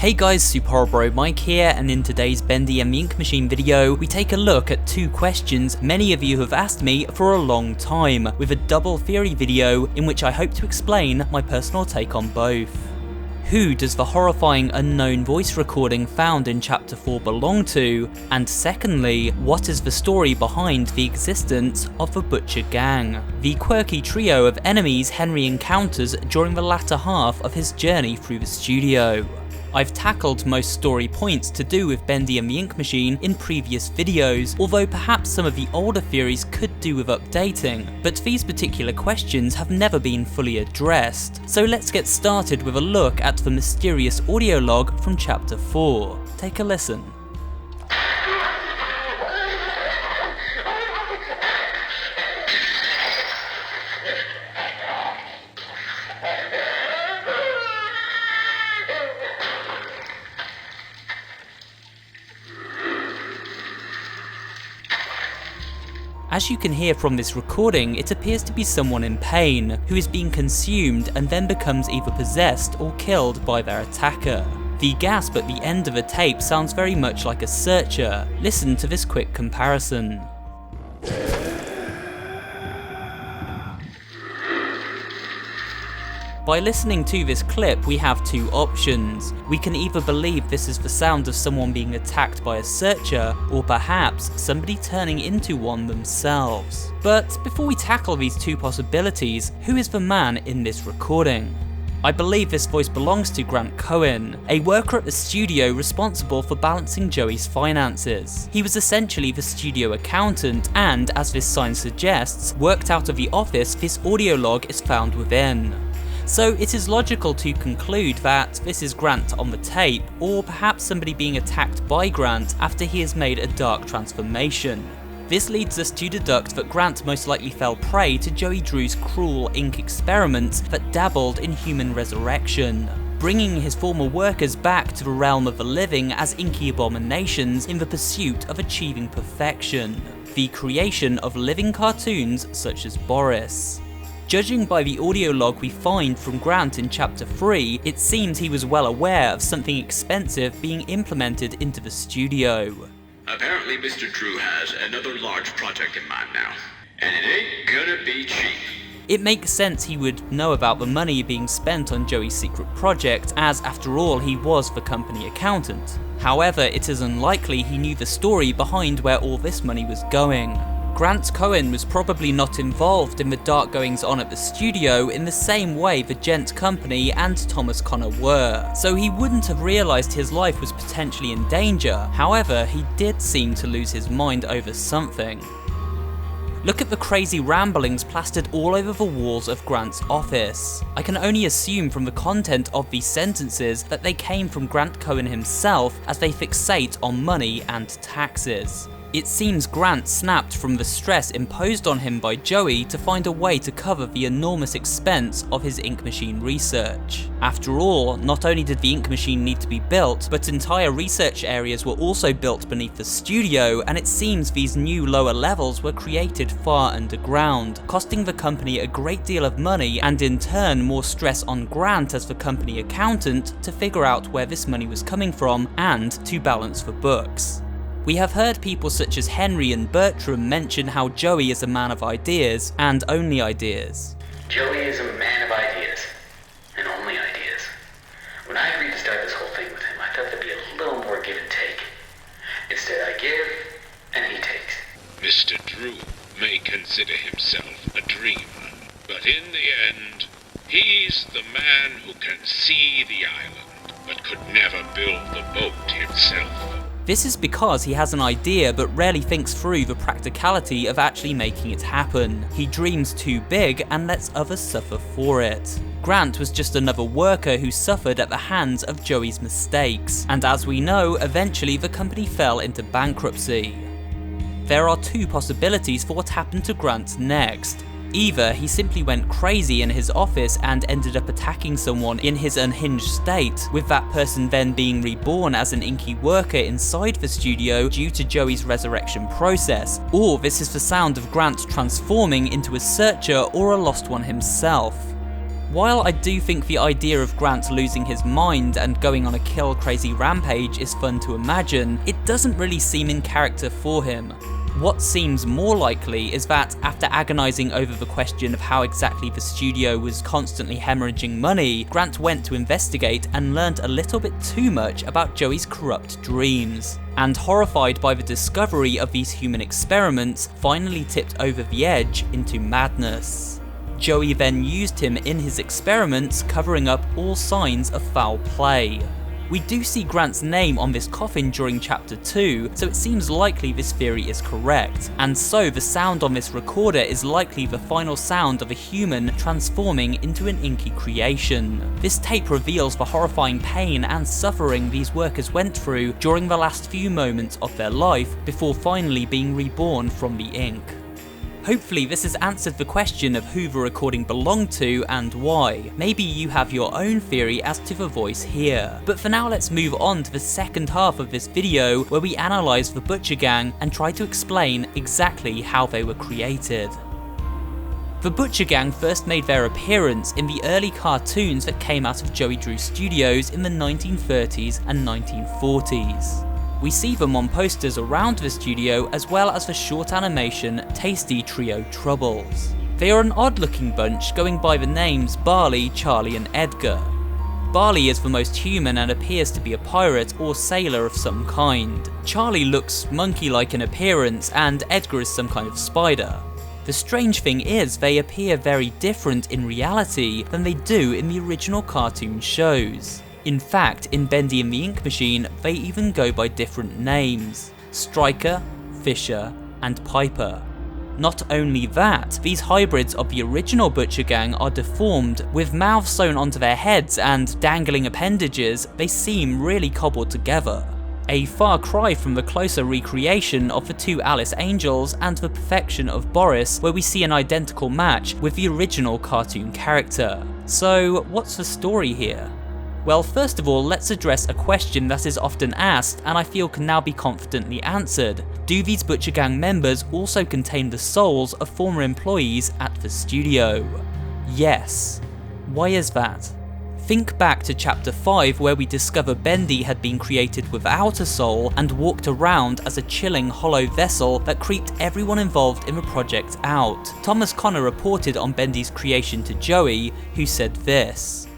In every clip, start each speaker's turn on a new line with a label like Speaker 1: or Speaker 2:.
Speaker 1: Hey guys, SuperHorrorBro Mike here, and in today's Bendy and the Ink Machine video, we take a look at two questions many of you have asked me for a long time, with a double theory video in which I hope to explain my personal take on both. Who does the horrifying unknown voice recording found in Chapter 4 belong to? And secondly, what is the story behind the existence of the Butcher Gang, the quirky trio of enemies Henry encounters during the latter half of his journey through the studio? I've tackled most story points to do with Bendy and the Ink Machine in previous videos, although perhaps some of the older theories could do with updating, but these particular questions have never been fully addressed. So let's get started with a look at the mysterious audio log from Chapter 4. Take a listen. As you can hear from this recording, it appears to be someone in pain, who is being consumed and then becomes either possessed or killed by their attacker. The gasp at the end of the tape sounds very much like a searcher. Listen to this quick comparison. By listening to this clip, we have two options. We can either believe this is the sound of someone being attacked by a searcher, or perhaps somebody turning into one themselves. But before we tackle these two possibilities, who is the man in this recording? I believe this voice belongs to Grant Cohen, a worker at the studio responsible for balancing Joey's finances. He was essentially the studio accountant and, as this sign suggests, worked out of the office this audio log is found within. So it is logical to conclude that this is Grant on the tape, or perhaps somebody being attacked by Grant after he has made a dark transformation. This leads us to deduct that Grant most likely fell prey to Joey Drew's cruel ink experiments that dabbled in human resurrection, bringing his former workers back to the realm of the living as inky abominations in the pursuit of achieving perfection, the creation of living cartoons such as Boris. Judging by the audio log we find from Grant in Chapter 3, it seems he was well aware of something expensive being implemented into the studio.
Speaker 2: Apparently Mr. Drew has another large project in mind now, and it ain't gonna be cheap.
Speaker 1: It makes sense he would know about the money being spent on Joey's secret project, as after all he was the company accountant. However, it is unlikely he knew the story behind where all this money was going. Grant Cohen was probably not involved in the dark goings on at the studio in the same way the Gent Company and Thomas Connor were, so he wouldn't have realised his life was potentially in danger. However, he did seem to lose his mind over something. Look at the crazy ramblings plastered all over the walls of Grant's office. I can only assume from the content of these sentences that they came from Grant Cohen himself, as they fixate on money and taxes. It seems Grant snapped from the stress imposed on him by Joey to find a way to cover the enormous expense of his ink machine research. After all, not only did the ink machine need to be built, but entire research areas were also built beneath the studio, and it seems these new lower levels were created far underground, costing the company a great deal of money and in turn more stress on Grant as the company accountant to figure out where this money was coming from and to balance the books. We have heard people such as Henry and Bertram mention how Joey is a man of ideas, and only ideas.
Speaker 3: Joey is a man of ideas, and only ideas. When I agreed to start this whole thing with him, I thought there'd be a little more give and take. Instead, I give, and he takes.
Speaker 2: Mr. Drew may consider himself a dreamer, but in the end, he's the man who can see the island, but could never build the boat himself.
Speaker 1: This is because he has an idea but rarely thinks through the practicality of actually making it happen. He dreams too big and lets others suffer for it. Grant was just another worker who suffered at the hands of Joey's mistakes, and as we know, eventually the company fell into bankruptcy. There are two possibilities for what happened to Grant next. Either he simply went crazy in his office and ended up attacking someone in his unhinged state, with that person then being reborn as an inky worker inside the studio due to Joey's resurrection process, or this is the sound of Grant transforming into a searcher or a lost one himself. While I do think the idea of Grant losing his mind and going on a kill-crazy rampage is fun to imagine, it doesn't really seem in character for him. What seems more likely is that after agonising over the question of how exactly the studio was constantly hemorrhaging money, Grant went to investigate and learned a little bit too much about Joey's corrupt dreams, and horrified by the discovery of these human experiments, finally tipped over the edge into madness. Joey then used him in his experiments, covering up all signs of foul play. We do see Grant's name on this coffin during Chapter 2, so it seems likely this theory is correct, and so the sound on this recorder is likely the final sound of a human transforming into an inky creation. This tape reveals the horrifying pain and suffering these workers went through during the last few moments of their life before finally being reborn from the ink. Hopefully this has answered the question of who the recording belonged to and why. Maybe you have your own theory as to the voice here. But for now, let's move on to the second half of this video where we analyse the Butcher Gang and try to explain exactly how they were created. The Butcher Gang first made their appearance in the early cartoons that came out of Joey Drew Studios in the 1930s and 1940s. We see them on posters around the studio as well as the short animation Tasty Trio Troubles. They are an odd looking bunch going by the names Barley, Charlie and Edgar. Barley is the most human and appears to be a pirate or sailor of some kind. Charlie looks monkey-like in appearance and Edgar is some kind of spider. The strange thing is they appear very different in reality than they do in the original cartoon shows. In fact, in Bendy and the Ink Machine, they even go by different names: Striker, Fisher, and Piper. Not only that, these hybrids of the original Butcher Gang are deformed, with mouths sewn onto their heads and dangling appendages. They seem really cobbled together. A far cry from the closer recreation of the two Alice Angels and the perfection of Boris, where we see an identical match with the original cartoon character. So, what's the story here? Well, first of all, let's address a question that is often asked and I feel can now be confidently answered. Do these Butcher Gang members also contain the souls of former employees at the studio? Yes. Why is that? Think back to Chapter 5 where we discover Bendy had been created without a soul and walked around as a chilling hollow vessel that creeped everyone involved in the project out. Thomas Connor reported on Bendy's creation to Joey, who said this: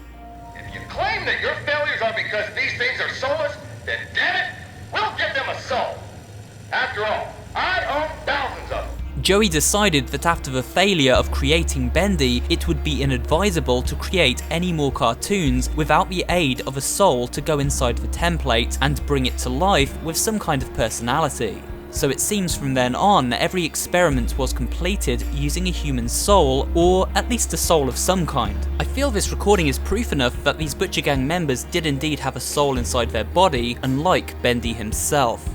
Speaker 4: "Claim that your failures are because these things are soulless, then damn it, we'll give them a soul. After all, I own thousands of them."
Speaker 1: Joey decided that after the failure of creating Bendy, it would be inadvisable to create any more cartoons without the aid of a soul to go inside the template and bring it to life with some kind of personality. So it seems from then on, every experiment was completed using a human soul, or at least a soul of some kind. I feel this recording is proof enough that these Butcher Gang members did indeed have a soul inside their body, unlike Bendy himself.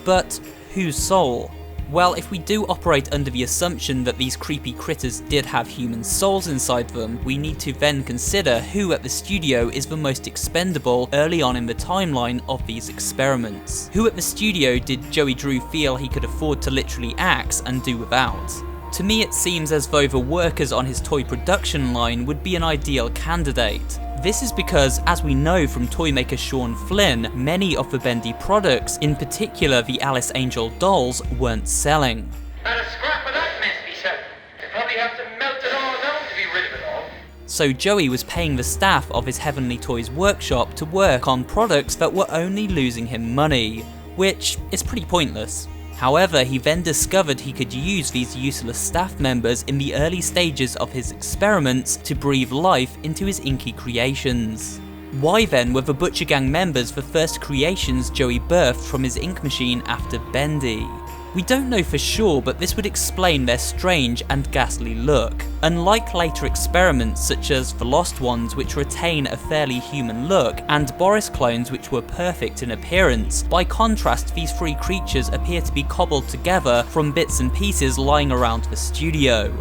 Speaker 1: But whose soul? Well, if we do operate under the assumption that these creepy critters did have human souls inside them, we need to then consider who at the studio is the most expendable early on in the timeline of these experiments. Who at the studio did Joey Drew feel he could afford to literally axe and do without? To me it seems as though the workers on his toy production line would be an ideal candidate. This is because, as we know from toy maker Sean Flynn, many of the Bendy products, in particular the Alice Angel dolls, weren't selling.
Speaker 4: Not a scrap of that mess, he said. They probably have to melt it all down to be rid of it all.
Speaker 1: So Joey was paying the staff of his Heavenly Toys workshop to work on products that were only losing him money, which is pretty pointless. However, he then discovered he could use these useless staff members in the early stages of his experiments to breathe life into his inky creations. Why then were the Butcher Gang members the first creations Joey birthed from his ink machine after Bendy? We don't know for sure, but this would explain their strange and ghastly look. Unlike later experiments such as the Lost Ones, which retain a fairly human look, and Boris clones which were perfect in appearance, by contrast these three creatures appear to be cobbled together from bits and pieces lying around the studio.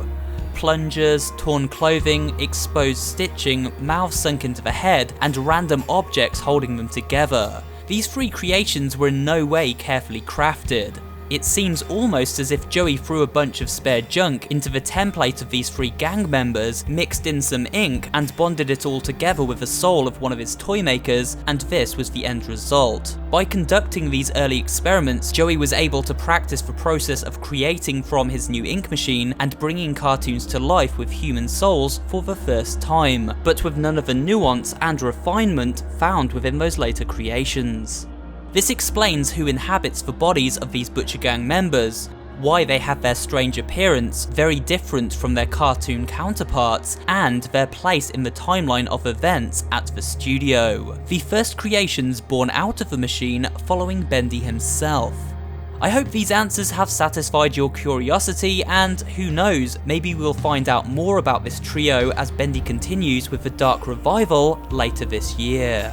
Speaker 1: Plungers, torn clothing, exposed stitching, mouths sunk into the head, and random objects holding them together. These three creations were in no way carefully crafted. It seems almost as if Joey threw a bunch of spare junk into the template of these 3 gang members, mixed in some ink, and bonded it all together with the soul of one of his toy makers, and this was the end result. By conducting these early experiments, Joey was able to practice the process of creating from his new ink machine and bringing cartoons to life with human souls for the first time, but with none of the nuance and refinement found within those later creations. This explains who inhabits the bodies of these Butcher Gang members, why they have their strange appearance, very different from their cartoon counterparts, and their place in the timeline of events at the studio. The first creations born out of the machine following Bendy himself. I hope these answers have satisfied your curiosity, and who knows, maybe we'll find out more about this trio as Bendy continues with the Dark Revival later this year.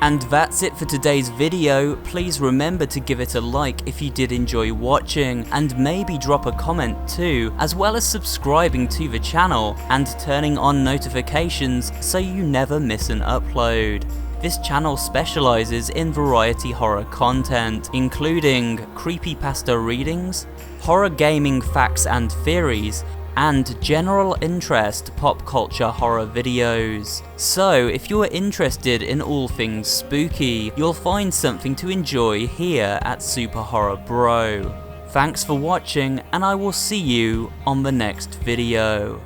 Speaker 1: And that's it for today's video. Please remember to give it a like if you did enjoy watching, and maybe drop a comment too, as well as subscribing to the channel and turning on notifications so you never miss an upload. This channel specializes in variety horror content, including creepypasta readings, horror gaming facts and theories, and general interest pop culture horror videos. So if you are interested in all things spooky, you'll find something to enjoy here at SuperHorrorBro. Thanks for watching, and I will see you on the next video.